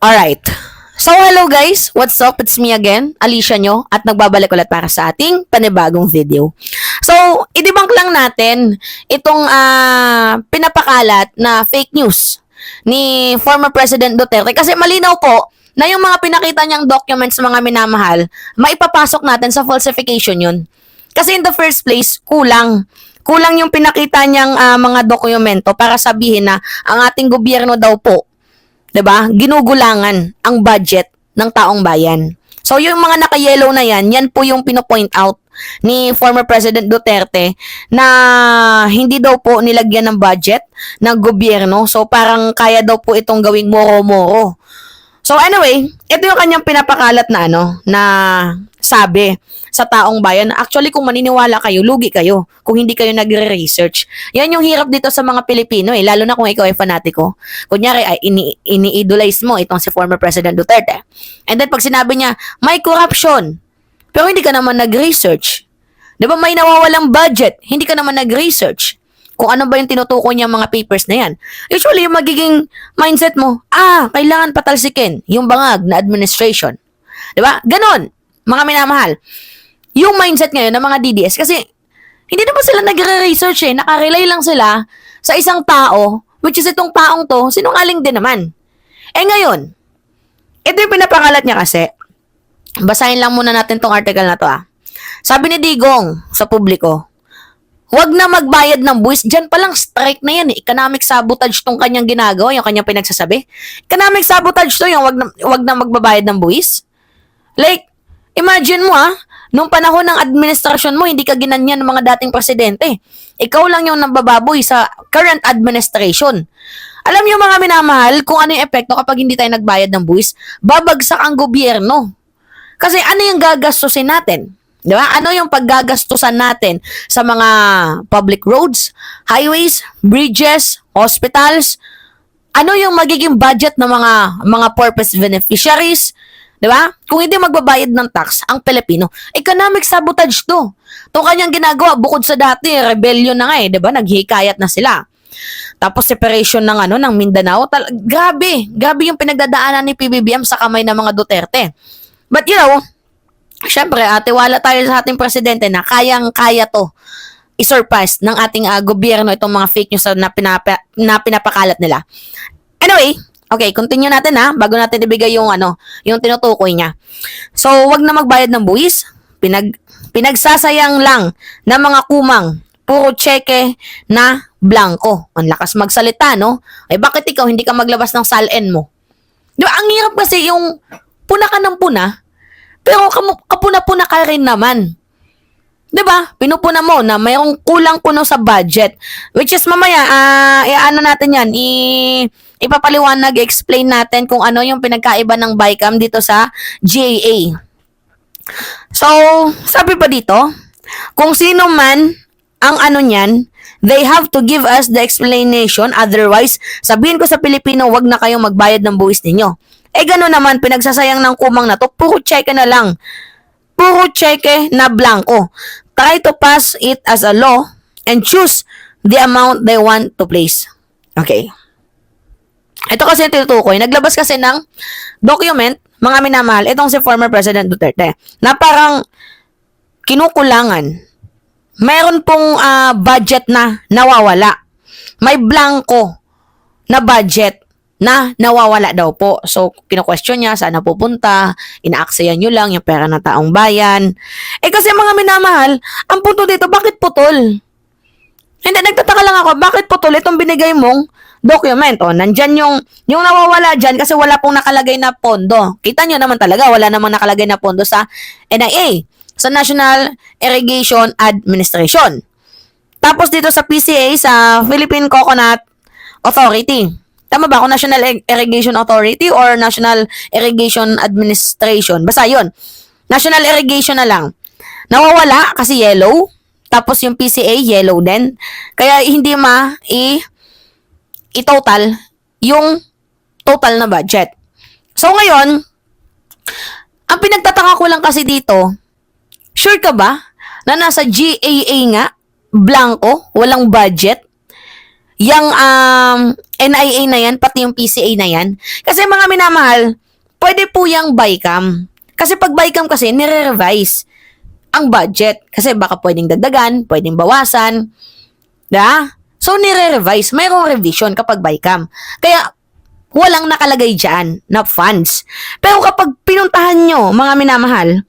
Alright. So, hello guys! What's up? It's me again, Alicia nyo, at nagbabalik ulit para sa ating panibagong video. So, i-debunk lang natin itong pinapakalat na fake news ni former President Duterte kasi malinaw po na yung mga pinakita niyang documents mga minamahal, maipapasok natin sa falsification yun. Kasi in the first place, kulang yung pinakita niyang mga dokumento para sabihin na ang ating gobyerno daw po, 'di ba? Ginugulangan ang budget ng taong bayan. So yung mga naka-yellow na yan po yung pino-point out ni former President Duterte na hindi daw po nilagyan ng budget ng gobyerno. So parang kaya daw po itong gawing moro-moro. So anyway, ito yung kanyang pinapakalat na na sabi sa taong bayan. Actually, kung maniniwala kayo, lugi kayo kung hindi kayo nagre-research. Yan yung hirap dito sa mga Pilipino lalo na kung ikaw ay fanatiko. Kunyari, ay ini-idolize mo itong si former President Duterte. And then pag sinabi niya, may corruption, pero hindi ka naman nag-research. Di ba may nawawalang budget, hindi ka naman nag-research. Kung ano ba yung tinutukoy niya mga papers na yan. Usually, yung magiging mindset mo, kailangan patalsikin yung bangag na administration. Di ba? Ganon, mga minamahal. Yung mindset ngayon ng mga DDS, kasi hindi naman sila nagre-research nakarelay lang sila sa isang tao, which is itong taong to, sinungaling din naman. Ngayon, ito yung pinapakalat niya kasi, basahin lang muna natin tong article na to Sabi ni Digong sa publiko, huwag na magbayad ng buwis. Diyan palang strike na yan Economic sabotage tong kanyang ginagawa, yung kanyang pinagsasabi. Economic sabotage to, yung wag na magbabayad ng buwis. Like, imagine mo nung panahon ng administrasyon mo, hindi ka ginanyan ng mga dating presidente. Ikaw lang yung nabababoy sa current administration. Alam niyo mga minamahal, kung ano yung epekto kapag hindi tayo nagbayad ng buwis, babagsak ang gobyerno. Kasi ano yung gagastusin natin? Di ba? Ano yung paggagastusan natin sa mga public roads, highways, bridges, hospitals? Ano yung magiging budget ng mga purpose beneficiaries? Di ba? Kung hindi magbabayad ng tax ang Pilipino, economic sabotage to. Itong kanyang ginagawa, bukod sa dati, rebellion na nga di ba? Naghihikayat na sila. Tapos separation ng ng Mindanao. Grabe yung pinagdadaanan ni PBBM sa kamay ng mga Duterte. But syempre, tiwala tayo sa ating presidente na kayang-kaya to i-surpass ng ating gobyerno itong mga fake news na pinapakalat nila. Anyway, okay, continue natin bago natin ibigay yung yung tinutukoy niya. So, wag na magbayad ng buwis, pinagsasayang lang ng mga kumang, puro cheque na blanco. Ang lakas magsalita, no? Bakit ikaw hindi ka maglabas ng SALN mo? Di ba, ang hirap kasi yung puna ka ng puna, pero kapuna-puna ka rin naman. 'Di ba? Pinupuna mo na mayroong kulang puno sa budget. Which is mamaya, natin yan. Ipapaliwanag, explain natin kung ano yung pinagkaiba ng BICAM dito sa GAA. So, sabi pa dito, kung sino man ang niyan, they have to give us the explanation. Otherwise, sabihin ko sa Pilipino, wag na kayong magbayad ng buwis ninyo. Gano'n naman, pinagsasayang ng kumang na to, puro cheque na lang. Puro cheque na blanco. Try to pass it as a law and choose the amount they want to place. Okay. Ito kasi yung tinutukoy. Naglabas kasi ng document, mga minamahal, itong si former President Duterte, na parang kinukulangan. Mayroon pong budget na nawawala. May blanco na budget na nawawala daw po. So, kino-question niya saan napupunta, inaaksayan nyo lang yung pera ng taong bayan. Kasi mga minamahal, ang punto dito, bakit putol? Hindi, nagtataka lang ako, bakit putol itong binigay mong document? Nandyan yung nawawala dyan kasi wala pong nakalagay na pondo. Kita nyo naman talaga, wala namang nakalagay na pondo sa NIA, sa National Irrigation Administration. Tapos dito sa PCA, sa Philippine Coconut Authority. Tama ba? Kung National Irrigation Authority or National Irrigation Administration. Basta yun. National Irrigation na lang. Nawawala kasi yellow. Tapos yung PCA, yellow din. Kaya hindi i-total yung total na budget. So ngayon, ang pinagtataka ko lang kasi dito, sure ka ba na nasa GAA nga, blanco, walang budget, yung NIA na yan, pati yung PCA na yan. Kasi mga minamahal, pwede po yung BICAM. Kasi pag BICAM kasi, nire-revise ang budget. Kasi baka pwedeng dagdagan, pwedeng bawasan. Da? So, nire-revise. Mayroong revision kapag BICAM. Kaya, walang nakalagay dyan na funds. Pero kapag pinuntahan nyo, mga minamahal,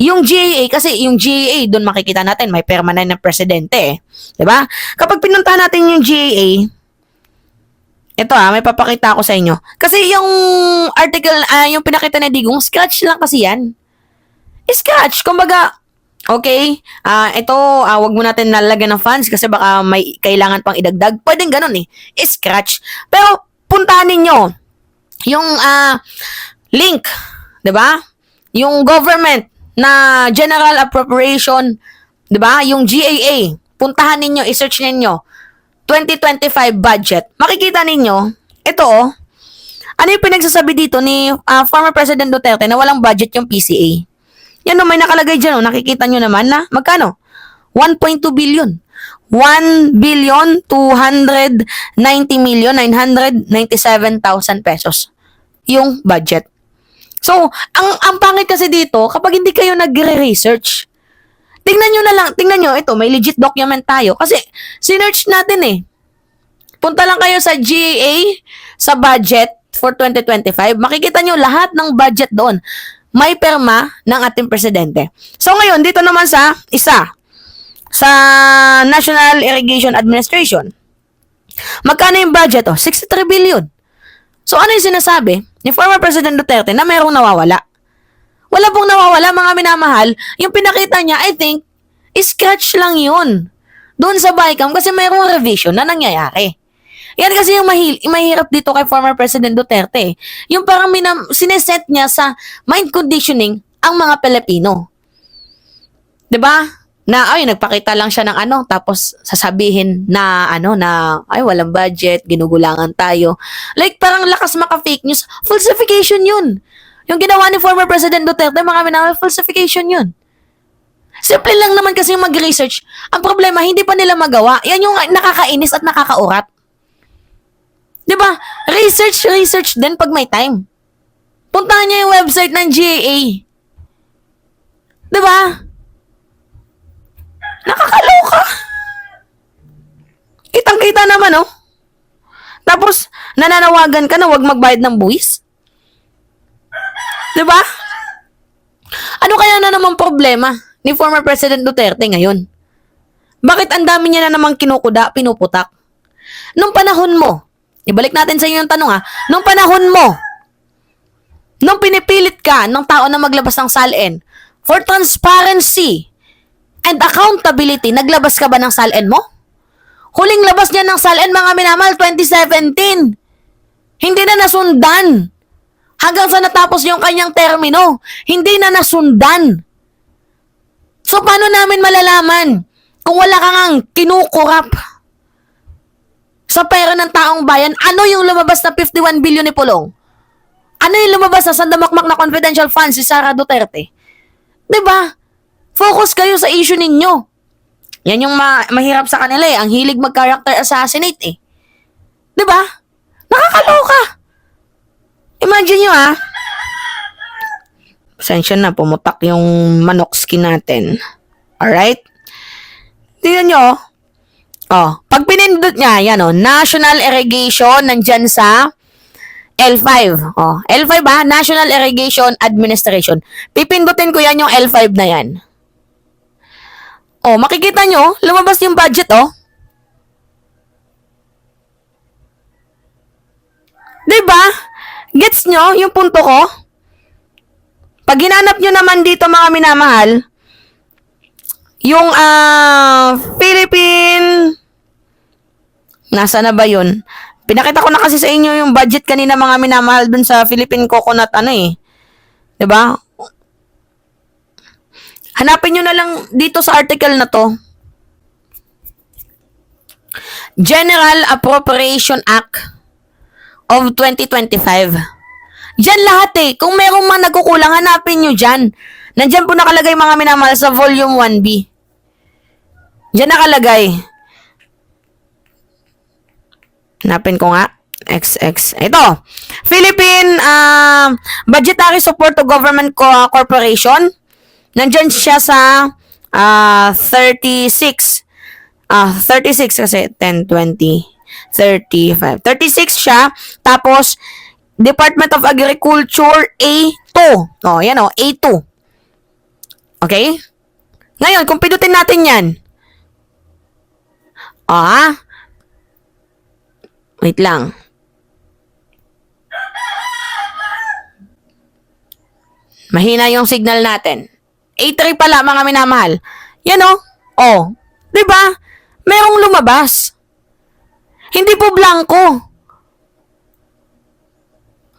yung GAA, kasi yung GAA, doon makikita natin, may permanent na presidente eh. Diba? Kapag pinuntahan natin yung GAA, ito may papakita ako sa inyo. Kasi yung article, yung pinakita na Digong, scratch lang kasi yan. Scratch. Kumbaga, okay, ito, wag mo natin nalagyan ng funds kasi baka may kailangan pang idagdag. Pwedeng ganun eh. Scratch. Pero, puntahan ninyo yung link, 'di ba? Yung government na General Appropriation, 'di ba? Yung GAA. Puntahan ninyo, i-search ninyo 2025 budget. Makikita ninyo, ito ano yung pinagsasabi dito ni former President Duterte na walang budget yung PCA. Yan may nakalagay dyan, nakikita nyo naman na magkano? 1.2 billion. 1,290,997,000 pesos yung budget. So, ang pangit kasi dito, kapag hindi kayo nagre-research, tingnan nyo, ito, may legit document tayo. Kasi, sinearch natin eh. Punta lang kayo sa GAA, sa budget for 2025, makikita nyo lahat ng budget doon. May perma ng ating presidente. So, ngayon, dito naman sa sa National Irrigation Administration. Magkano yung budget? 63 billion. So, ano yung sinasabi ni former President Duterte na mayroong nawawala? Wala pong nawawala, mga minamahal. Yung pinakita niya, I think, scratch lang yun. Doon sa BICAM kasi mayroong revision na nangyayari. Yan kasi yung mahirap dito kay former President Duterte. Yung parang sineset niya sa mind conditioning ang mga Pilipino. 'Di ba? Na nagpakita lang siya ng tapos sasabihin na ay walang budget, ginugulangan tayo. Like parang lakas maka-fake news, falsification 'yun. Yung ginawa ni former President Duterte, mga minamahal, falsification 'yun. Simple lang naman kasi yung mag-research. Ang problema, hindi pa nila magawa. Yan yung nakakainis at nakakaurat. 'Di ba? Research din pag may time. Puntahan niyo yung website ng GAA. 'Di ba? Nakakaloka. Kitang-kita naman, Tapos, nananawagan ka na wag magbayad ng buwis. 'Di ba? Ano kaya na naman problema ni former President Duterte ngayon? Bakit ang dami niya na namang kinukuda, pinuputak? Nung panahon mo, ibalik natin sa inyo yung tanong nung panahon mo, nung pinipilit ka ng tao na maglabas ng SALN for transparency and accountability, naglabas ka ba ng SALN mo? Huling labas niya ng SALN, mga minamahal, 2017. Hindi na nasundan. Hanggang sa natapos yung kanyang termino, hindi na nasundan. So, paano namin malalaman kung wala kang kinukurap sa pera ng taong bayan? Ano yung lumabas na 51 billion ni Pulong? Ano yung lumabas na sandamakmak na confidential funds si Sara Duterte? 'Di ba? Focus kayo sa issue ninyo. Yan yung mahirap sa kanila Ang hilig mag-character assassinate 'Di ba? Nakakaloka. Imagine nyo Pasensya na, pumutak yung manok skin natin. Alright? Tingnan nyo. Pag pinindot niya, yan National Irrigation, nandyan sa L5. L5 National Irrigation Administration. Pipindutin ko yan yung L5 na yan. Makikita nyo, lumabas yung budget, Diba? Gets nyo yung punto ko? Pag hinanap nyo naman dito, mga minamahal, yung Philippine, nasa na ba yun? Pinakita ko na kasi sa inyo yung budget kanina, mga minamahal, dun sa Philippine Coconut, Diba? Hanapin nyo na lang dito sa article na to. General Appropriation Act of 2025. Diyan lahat Kung merong mga nagkukulang, hanapin nyo dyan. Nandyan po nakalagay, mga minamahal, sa volume 1B. Diyan nakalagay. Hanapin ko nga. XX. Ito. Philippine Budgetary Support to Government Corporation. Nandyan siya sa 36. 36 kasi 10, 20, 35. 36 siya. Tapos, Department of Agriculture A2. O, yan o, A2. Okay? Ngayon, kung pinutin natin yan. Wait lang. Mahina yung signal natin. A3 pala, mga minamahal. Yan o. Oh. Diba? Merong lumabas. Hindi po blanco.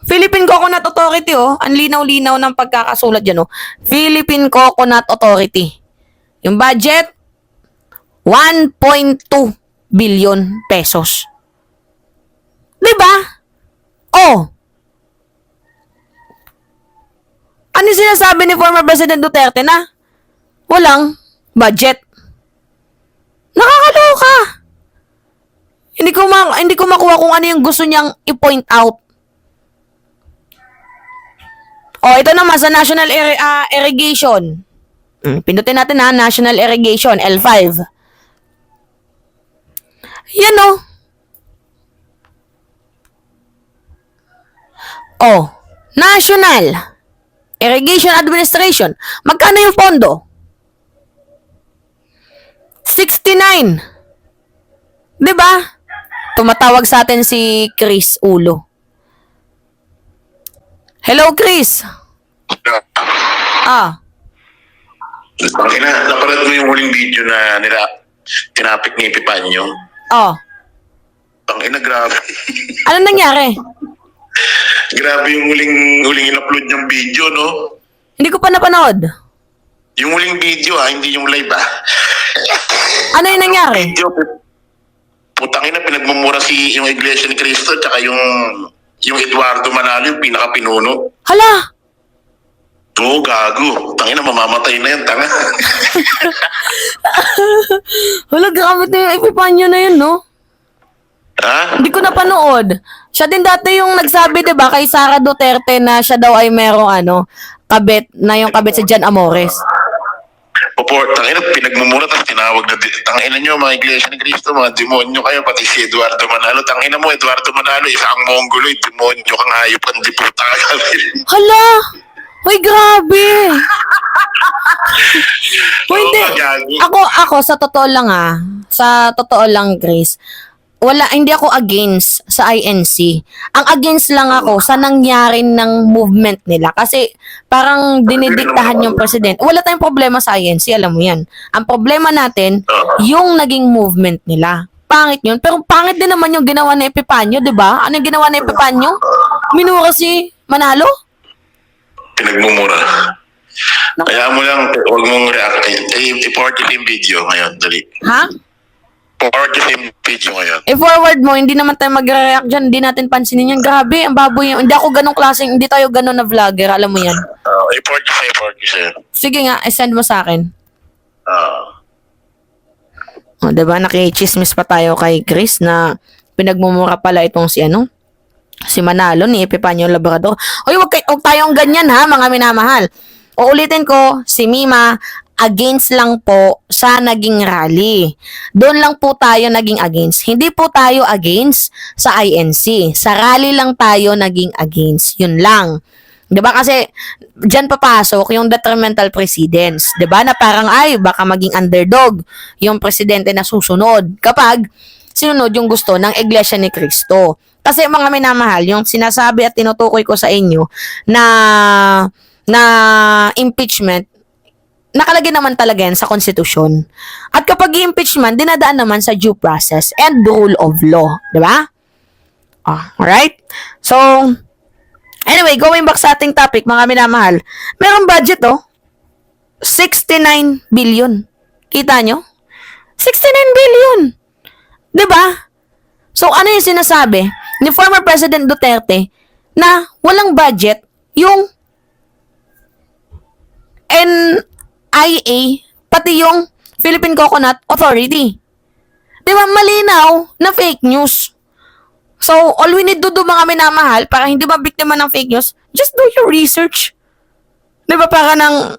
Philippine Coconut Authority, oh. Ang linaw-linaw ng pagkakasulat dyan, oh. Philippine Coconut Authority. Yung budget, 1.2 billion pesos. Diba? Oh. Ano yung sinasabi ni former President Duterte na walang budget? Nakakaloka. Hindi ko makuha kung ano yung gusto niyang i-point out. Oh, ito naman sa National Irrigation. Pindutin natin ha, National Irrigation, L5. Yan o. Oh, National Irrigation Administration. Magkano yung pondo? 69. Diba? Tumatawag sa atin si Chris Ulo. Hello, Chris. Napanood mo yung huling video na tinapik ni Epipanyo? Grabe. Ano nangyari? Grabe yung huling in-upload niyang video, no? Hindi ko pa napanood. Yung huling video, hindi yung live, Ano yung nangyari? Video, putangina, pinagmumura yung Iglesia ni Cristo tsaka yung Eduardo Manalo, yung pinaka-pinuno. Hala! Oo, gago. Tangina, mamamatay na yan, tanga. Hala, grabe na yung Epipanyo na yun, no? Ha? Hindi ko napanood. Siya din dati yung nagsabi, diba, kay Sara Duterte na siya daw ay merong kabit, na yung kabit si Jan Amores. Tangina, pinagmumura, tapos tinawag na, tangina nyo, mga Iglesia ni Cristo, mga demonyo kayo, pati si Eduardo Manalo. Tangina mo, Eduardo Manalo, isang mongoloid, demonyo kang hayop, kang diputa. Hala! Uy, grabe! Uy, hindi. Ako, sa totoo lang, Grace, hindi ako against sa INC. Ang against lang ako sa nangyari ng movement nila. Kasi parang dinidiktahan yung president. Wala tayong problema sa INC, alam mo yan. Ang problema natin, yung naging movement nila. Pangit yun. Pero pangit din naman yung ginawa ni Epipanyo, di ba? Ano yung ginawa ni Epipanyo? Minura si Manalo? Pinagmumura. Kaya mo lang, huwag mong react. I-forward yung video ngayon, dali. Ha? Forward yung video ngayon. I-forward mo, hindi naman tayo mag-react dyan, hindi natin pansinin yan. Grabe, ang baboy yan. Hindi ako ganong klaseng, hindi tayo ganon na vlogger, alam mo yan. I-forward yung sa'yo. Sige nga, send mo sa akin. Diba, nakichismis pa tayo kay Chris na pinagmumura pala itong si Manalo ni Epipanyo Labrador. Uy, wag tayong ganyan ha, mga minamahal. Uulitin ko, si Mima, against lang po sa naging rally. Doon lang po tayo naging against. Hindi po tayo against sa INC. Sa rally lang tayo naging against. Yun lang. 'Di ba kasi diyan papasok yung detrimental precedents, 'di ba? Na parang baka maging underdog yung presidente na susunod kapag sinunod yung gusto ng Iglesia ni Cristo. Kasi mga minamahal, yung sinasabi at tinutukoy ko sa inyo na impeachment, nakalagay naman talaga yan sa konstitusyon. At kapag impeachment, dinadaan naman sa due process and rule of law. Diba? Alright? So, anyway, going back sa ating topic, mga minamahal, merong budget 69 billion. Kita nyo? 69 billion. Diba? So, ano yung sinasabi ni former President Duterte na walang budget yung NIA pati yung Philippine Coconut Authority. Di ba malinaw na fake news? So, all we need to do mga minamahal para hindi mabiktima ng fake news, just do your research. Di ba? Para nang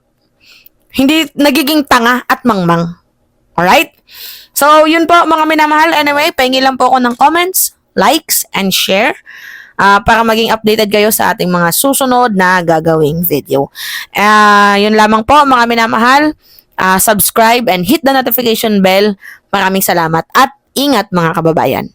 hindi nagiging tanga at mangmang. Alright? So, yun po mga minamahal. Anyway, pahingi lang po ako ng comments, likes, and share para maging updated kayo sa ating mga susunod na gagawing video. Yun lamang po mga minamahal. Subscribe and hit the notification bell. Maraming salamat at ingat mga kababayan.